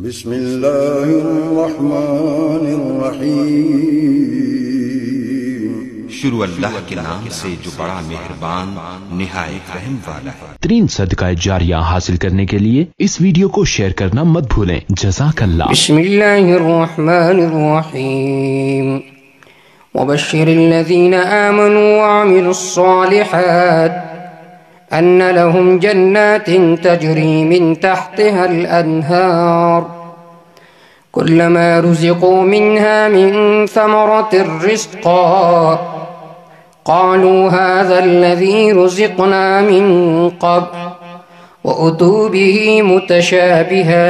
بسم اللہ الرحمن الرحیم۔ شروع اللہ کے نام سے جو بڑا مہربان نہایت رحم والا ہے۔ ترین صدقہ جاریہ حاصل کرنے کے لیے اس ویڈیو کو شیئر کرنا مت بھولیں۔ جزاک اللہ۔ بسم اللہ الرحمن الرحیم۔ وبشر الذین آمنوا وعملوا الصالحات ان لهم جنات تجری من تحتها الانہار كلما رزقوا منها من ثمرة رزقا قالوا هذا الذي رزقنا من قبل وأتوا به متشابها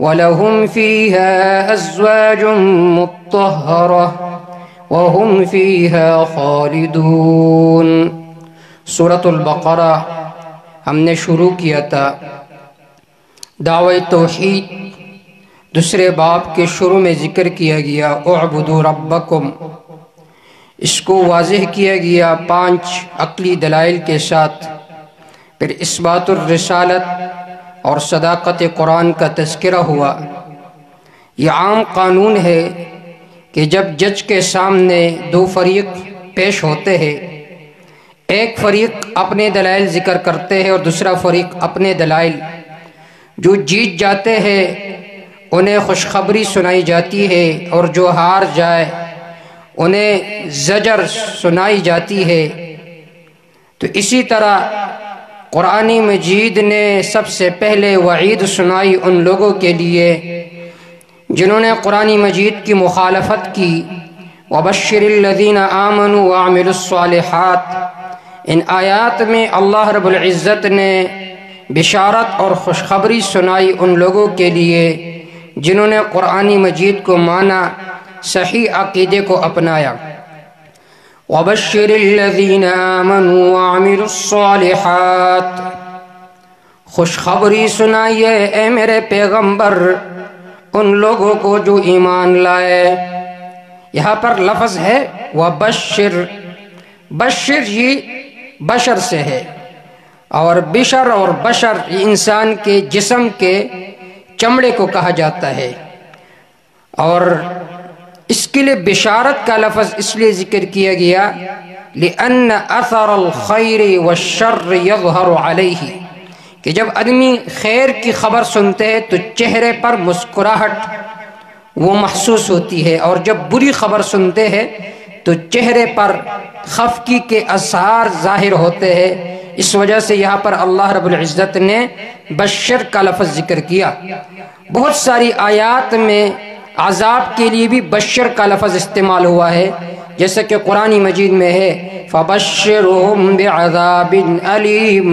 ولهم فيها أزواج مطهرة وهم فيها خالدون۔ سورة البقرہ ہم نے شروع کیا تھا۔ دعوی توحید دوسرے باب کے شروع میں ذکر کیا گیا اعبدوا ربکم، اس کو واضح کیا گیا 5 عقلی دلائل کے ساتھ۔ پھر اثبات الرسالت اور صداقت قرآن کا تذکرہ ہوا۔ یہ عام قانون ہے کہ جب جج کے سامنے 2 فریق پیش ہوتے ہیں، ایک فریق اپنے دلائل ذکر کرتے ہیں اور دوسرا فریق اپنے دلائل، جو جیت جاتے ہیں انہیں خوشخبری سنائی جاتی ہے اور جو ہار جائے انہیں زجر سنائی جاتی ہے۔ تو اسی طرح قرآن مجید نے سب سے پہلے وعید سنائی ان لوگوں کے لیے جنہوں نے قرآن مجید کی مخالفت کی۔ وبشر الذین آمنوا وعملوا الصالحات، ان آیات میں اللہ رب العزت نے بشارت اور خوشخبری سنائی ان لوگوں کے لیے جنہوں نے قرآن مجید کو مانا، صحیح عقیدے کو اپنایا۔ وَبَشِّرِ الَّذِينَ آمَنُوا وَعَمِلُوا الصَّالِحَاتِ، خوشخبری سنائیے اے میرے پیغمبر ان لوگوں کو جو ایمان لائے۔ یہاں پر لفظ ہے وَبَشِّرْ، بشر یہ بشر سے ہے، اور بشر اور بشر یہ انسان کے جسم کے چمڑے کو کہا جاتا ہے، اور اس کے لیے بشارت کا لفظ اس لیے ذکر کیا گیا لأن اثر الخیر والشر یظہر علیہ، کہ جب آدمی خیر کی خبر سنتے ہیں تو چہرے پر مسکراہٹ وہ محسوس ہوتی ہے، اور جب بری خبر سنتے ہیں تو چہرے پر خفگی کے آثار ظاہر ہوتے ہیں۔ اس وجہ سے یہاں پر اللہ رب العزت نے بشر کا لفظ ذکر کیا۔ بہت ساری آیات میں عذاب کے لیے بھی بشر کا لفظ استعمال ہوا ہے، جیسے کہ قرآن مجید میں ہے فَبَشِّرْهُمْ بِعَذَابٍ أَلِيمٍ،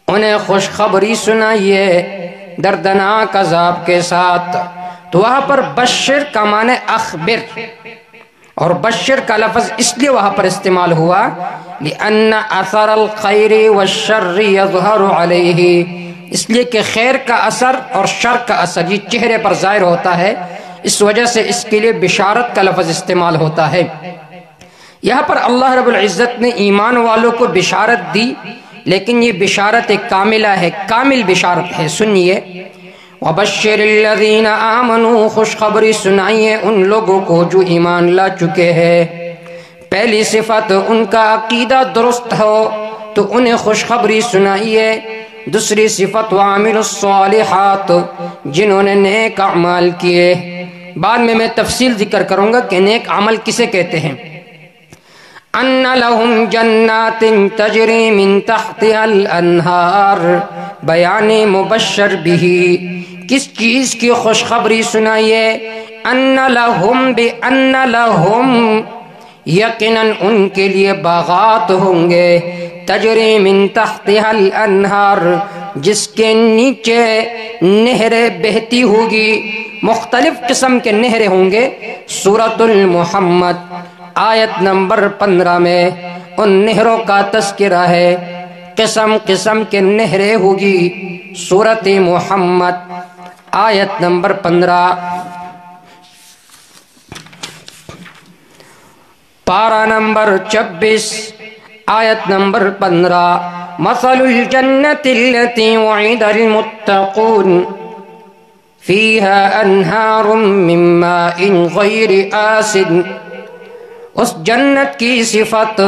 انہیں خوشخبری سنائیے دردناک عذاب کے ساتھ۔ تو وہاں پر بشر کا معنی اخبر، اور بشر کا لفظ اس لیے وہاں پر استعمال ہوا لأن اثر الخیر والشر یظہر علیہ، اس لیے کہ خیر کا اثر اور شر کا اثر یہ چہرے پر ظاہر ہوتا ہے، اس وجہ سے اس کے لیے بشارت کا لفظ استعمال ہوتا ہے۔ یہاں پر اللہ رب العزت نے ایمان والوں کو بشارت دی، لیکن یہ بشارت ایک کاملہ ہے، کامل بشارت ہے۔ سنیے وَبَشِّرِ الَّذِينَ آمَنُوا، خوشخبری سنائیے ان لوگوں کو جو ایمان لا چکے ہیں۔ پہلی صفت ان کا عقیدہ درست ہو تو انہیں خوشخبری سنائیے۔ دوسری صفت وَعَمِلُوا الصَّالِحَاتِ، جنہوں نے نیک اعمال کیے۔ بعد میں تفصیل ذکر کروں گا کہ نیک عمل کسے کہتے ہیں۔ أَنَّ لَهُمْ جَنَّاتٍ تَجْرِي مِن تَحْتِهَا الْأَنْهَارُ، بیان مبشر بھی، کس چیز کی خوشخبری سنائیے؟ أَنَّ لَهُمْ بِأَنَّ لَهُمْ، یقیناً ان کے لیے باغات ہوں گے، تجری من تحتها الانہار، جس کے نیچے نہریں بہتی ہوگی، مختلف قسم کے نہریں ہوں گے۔ سورۃ المحمد آیت نمبر 15 میں ان نہروں کا تذکرہ ہے، قسم قسم کے نہریں ہوگی۔ سورۃ محمد آیت نمبر 15، پارہ نمبر 26 آیت نمبر 15۔ مثل الجنة التي وعد المتقون، فیہا انہار من ماء غیر آسن، اس جنت کی صفت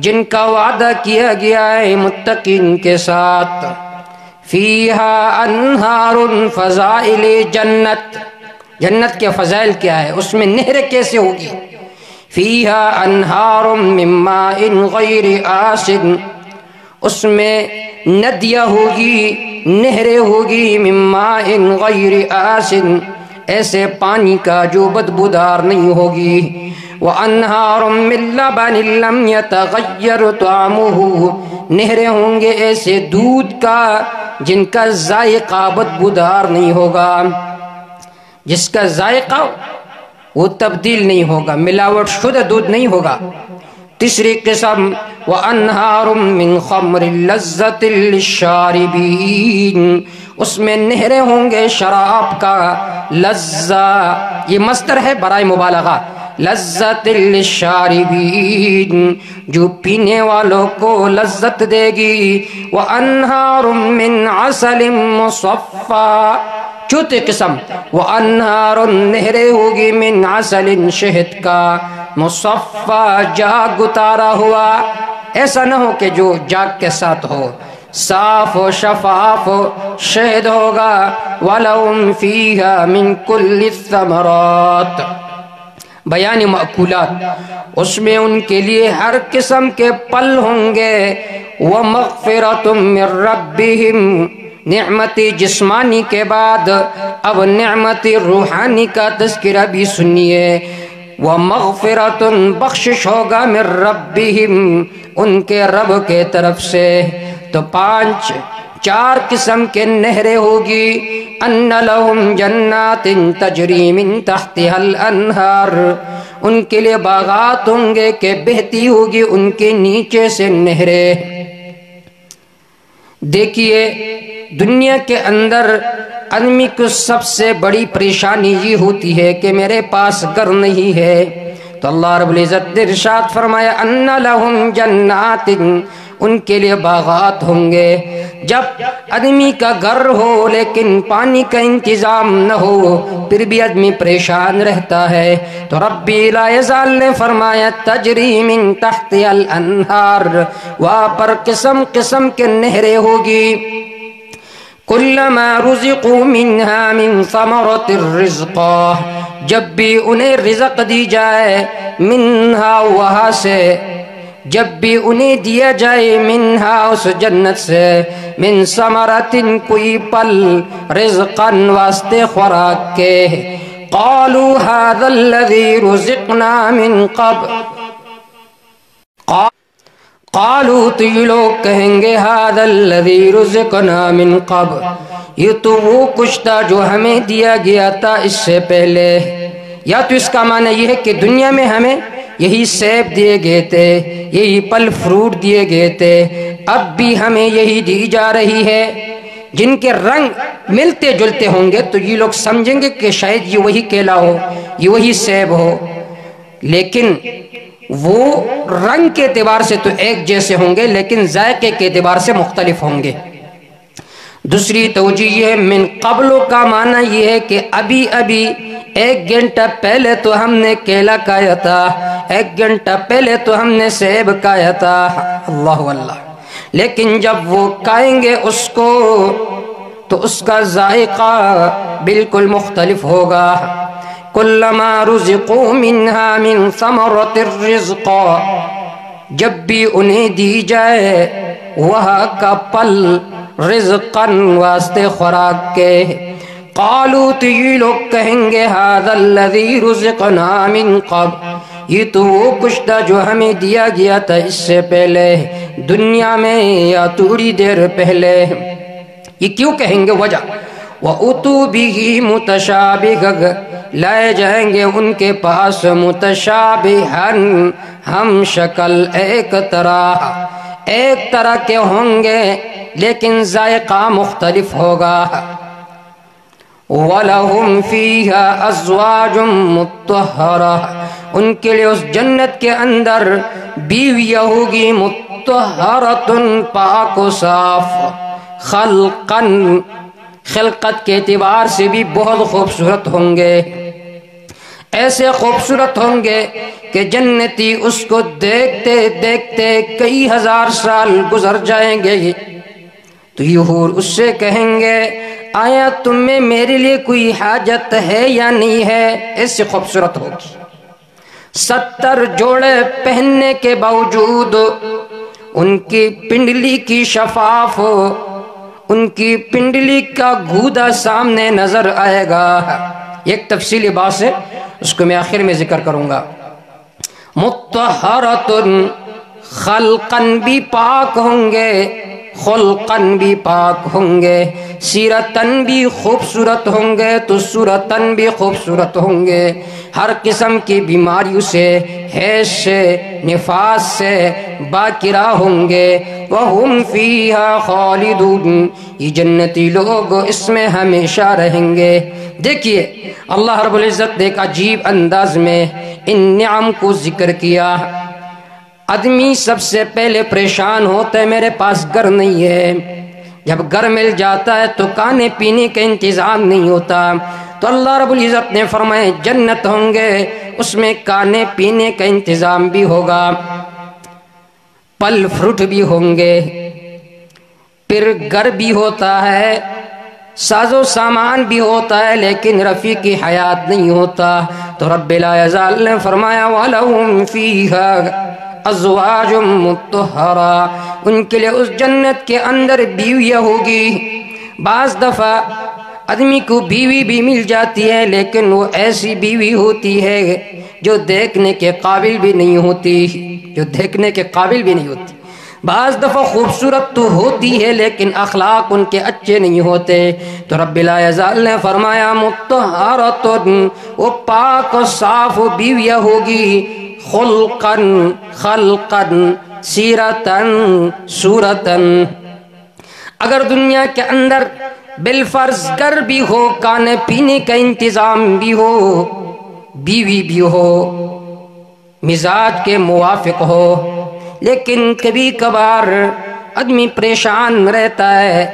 جن کا وعدہ کیا گیا ہے متقین کے ساتھ. فیہا انہار، فضائل جنت، جنت کے فضائل کیا ہے، اس میں نہر کیسے ہوگی. فیہا انہار من ماء غیر آسن، اس میں ندیاں ہوگی، نہریں ہوگی، من ماء غیر آسن، ایسے پانی کا جو بدبودار نہیں ہوگی. وَأَنْهَارٌ مِّن لَّبَنٍ لَّمْ يَتَغَيَّرْ طَعْمُهُ، نہریں ہوں گے ایسے دودھ کا جن کا ذائقہ بدبودار نہیں ہوگا، جس کا ذائقہ وہ تبدیل نہیں ہوگا، ملاوٹ شدہ دودھ نہیں ہوگا. تیسری قسم وَأَنْهَارٌ مِّن خَمْرٍ لَّذَّةٍ لِّلشَّارِبِينَ، اس میں نہریں ہوں گے شراب کا، لذہ یہ مصدر ہے برائے مبالغہ، لذت للشاربین، جو پینے والوں کو لذت دے گی. وَأَنْهَارٌ مِّنْ عَسَلٍ مُّصَفًّى، چوتھی قسم وَأَنْهَارٌ نہریں ہوگی من عسل شہد کا، مصفّى جاگ اتارا ہوا، ایسا نہ ہو کہ جو جاگ کے ساتھ ہو، صاف و شفاف شہد ہوگا. وَلَهُمْ فِيهَا مِن كُلِّ الثَّمَرَاتِ، بیان مأکولات، اس میں ان کے لیے ہر قسم کے پھل ہوں گے. وَمَغْفِرَةٌ مِّن رَّبِّهِمْ، نعمت جسمانی کے بعد اب نعمت روحانی کا تذکرہ بھی سنیے. وَمَغْفِرَةٌ بخشش ہوگا من ربہم، ان کے رب کے طرف سے. تو چار قسم کے نہریں ہوگی. ان لہم جنات تجری من تحتها الانہار، ان کے لیے باغات ہوں گے کہ بہتی ہوگی ان کے نیچے سے نہریں. دیکھیے دنیا کے اندر آدمی کو سب سے بڑی پریشانی یہ ہوتی ہے کہ میرے پاس گھر نہیں ہے، تو اللہ رب العزت نے ارشاد فرمایا ان لہم جنات، ان کے لیے باغات ہوں گے. جب آدمی کا گھر ہو لیکن پانی کا انتظام نہ ہو پھر بھی آدمی پریشان رہتا ہے. تو ربی لا یزال نے فرمایا تجری من تحت الانہار، وہاں پر قسم قسم کے نہریں ہوگی. کلما رزقوا منها من ثمرۃ الرزق، جب بھی انہیں رزق دی جائے، منہا وہاں سے، جب بھی انہیں دیا جائے، منہا اس جنت سے، من ثمرۃ کوئی پھل، رزقا واسطے خوراک کے، قالوا هذا الذي رزقنا من قبل، قالوا تو یہ لوگ کہیں گے هذا الذي رزقنا من قبل، یہ تو وہ کچھ تھا جو ہمیں دیا گیا تھا اس سے پہلے. یا تو اس کا معنی یہ ہے کہ دنیا میں ہمیں یہی سیب دیے گئے تھے، یہی پھل فروٹ دیے گئے تھے، اب بھی ہمیں یہی دی جا رہی ہے. جن کے رنگ ملتے جلتے ہوں گے تو یہ لوگ سمجھیں گے کہ شاید یہ وہی کیلا ہو، یہ وہی سیب ہو، لیکن وہ رنگ کے اعتبار سے تو ایک جیسے ہوں گے لیکن ذائقے کے اعتبار سے مختلف ہوں گے. دوسری توجہ یہ ہے من قبلوں کا معنی یہ ہے کہ ابھی ابھی ایک گھنٹہ پہلے تو ہم نے کیلا کھایا تھا، ایک گھنٹہ پہلے تو ہم نے سیب کھایا تھا. اللہ اللہ، لیکن جب وہ کھائیں گے اس کو تو اس کا ذائقہ بالکل مختلف ہوگا. کلما رزقوا منها من ثمرۃ الرزق، جب بھی انہیں دی جائے وہاں کا پھل، رزقا واسطے خوراک کے، قالوا تو یہ لوگ کہیں گے هذا الذي رزقنا من قبل، یہ تو وہ کچھ تھا جو ہمیں دیا گیا تھا اس سے پہلے دنیا میں یا تھوڑی دیر پہلے. یہ کیوں کہیں گے؟ وجہ وَأُتُوا بِهِ مُتَشَابِهًا، لائے جائیں گے ان کے پاس متشابہن، ہم شکل، ایک طرح کے ہوں گے لیکن ذائقہ مختلف ہوگا. وَلَهُمْ فِيهَا أَزْوَاجٌ مُطَّهَّرَةٌ، ان کے لیے اس جنت کے اندر بیویاں ہوگی، مطہرۃ پاک و صاف، خلقت کے اعتبار سے بھی بہت خوبصورت ہوں گے، ایسے خوبصورت ہوں گے کہ جنتی اس کو دیکھتے دیکھتے کئی ہزار سال گزر جائیں گے تو یہ حور اس سے کہیں گے آیا تم میں میرے لیے کوئی حاجت ہے یا نہیں ہے، ایسے خوبصورت ہوگی۔ 70 جوڑے پہننے کے باوجود ان کی پنڈلی کی شفاف ہو، ان کی پنڈلی کا گھودا سامنے نظر آئے گا۔ ایک تفصیلی بات ہے، اس کو میں آخر میں ذکر کروں گا۔ مطہرۃ، خلقاً بھی پاک ہوں گے، خلقاً بھی پاک ہوں گے، سیرتاً بھی خوبصورت ہوں گے تو صورتاً بھی خوبصورت ہوں گے، ہر قسم کی بیماریوں سے، حیض سے، نفاس سے باکرہ ہوں گے۔ وَهُمْ فِيهَا خَالِدُونَ، یہ جنتی لوگ اس میں ہمیشہ رہیں گے۔ دیکھیے اللہ رب العزت نے ایک عجیب انداز میں ان نعم کو ذکر کیا۔ آدمی سب سے پہلے پریشان ہوتا ہے میرے پاس گھر نہیں ہے، جب گھر مل جاتا ہے تو کھانے پینے کا انتظام نہیں ہوتا، تو اللہ رب العزت نے فرمایا جنت ہوں گے، اس میں کھانے پینے کا انتظام بھی ہوگا، پھل فروٹ بھی ہوں گے، پھر گھر بھی ہوتا ہے، ساز و سامان بھی ہوتا ہے، لیکن رفیقی حیات نہیں ہوتا۔ تو رب لا یزال نے فرمایا وَلَهُمْ فِيهَا ازواج مطہرہ، ان کے لیے اس جنت کے اندر بیویاں ہوگی۔ بعض دفعہ آدمی کو بیوی بھی مل جاتی ہے لیکن وہ ایسی بیوی ہوتی ہے جو دیکھنے کے قابل بھی نہیں ہوتی، جو دیکھنے کے قابل بھی نہیں ہوتی۔ بعض دفعہ خوبصورت تو ہوتی ہے لیکن اخلاق ان کے اچھے نہیں ہوتے، تو رب لا یزال نے فرمایا مطہرۃ، وہ پاک و صاف بیویاں ہوگی، خلقاً خلقاً سیرتاً صورتاً۔ اگر دنیا کے اندر بالفرض گھر بھی ہو، کھانے پینے کا انتظام بھی ہو، بیوی بھی ہو، مزاج کے موافق ہو، لیکن کبھی کبھار آدمی پریشان رہتا ہے،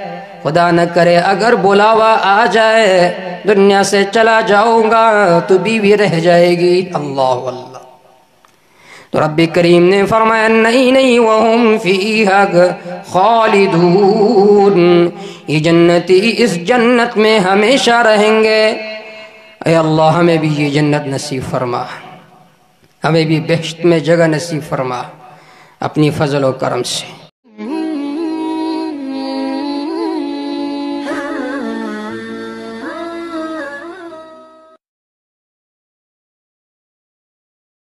خدا نہ کرے اگر بلاوا آ جائے دنیا سے چلا جاؤں گا تو بیوی رہ جائے گی۔ اللہ اللہ، تو رب کریم نے فرمایا نہیں نہیں، وَهُمْ فِيهَا خَالِدُونَ، یہ جنتی اس جنت میں ہمیشہ رہیں گے۔ اے اللہ ہمیں بھی یہ جنت نصیب فرما، ہمیں بھی بہشت میں جگہ نصیب فرما اپنی فضل و کرم سے۔